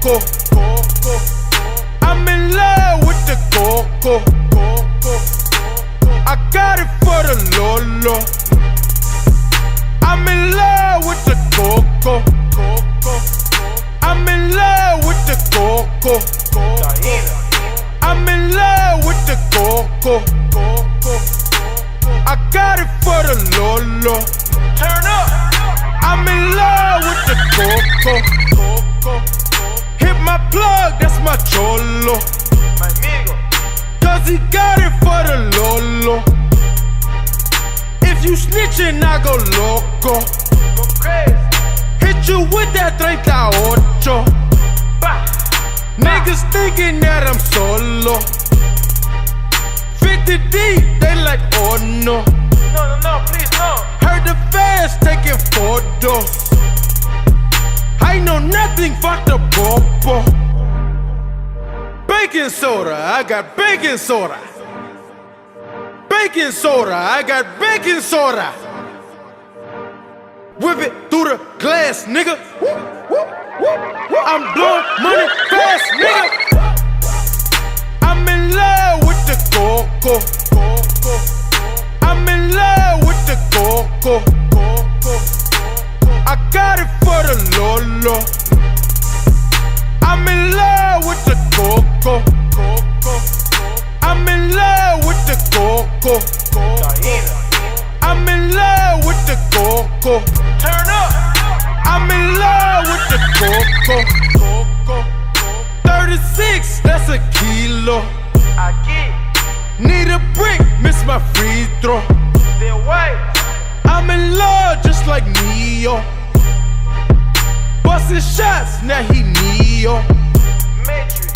coco. I'm in love with the coco. I got it for the Lolo. I'm in love with the coco. I'm in love with the coco. I'm in love with the coco. I got it for the Lolo. Turn up. I'm in love with the coco. Hit my plug, that's my cholo. Cause he got it for the Lolo. If you snitchin', I go loco. Hit you with that 38. Niggas thinking that I'm solo. 50 deep, they like, oh no. No, please no. Heard the fans taking photos. I know nothing but the popo. Baking soda, I got baking soda. Baking soda, I got baking soda. Whip it through the glass, nigga. I'm blowing money fast, nigga. I'm in love with the coco. I'm in love with the coco. I got it for the Lolo. I'm in love with the coco. I'm in love with the coco. I'm in love with the coco. Turn up. I'm in love with the coco. 36, that's a kilo. I get. Need a brick, miss my free throw. They're white. I'm in love just like Neo. Bustin' shots, now he Neo. Matrix.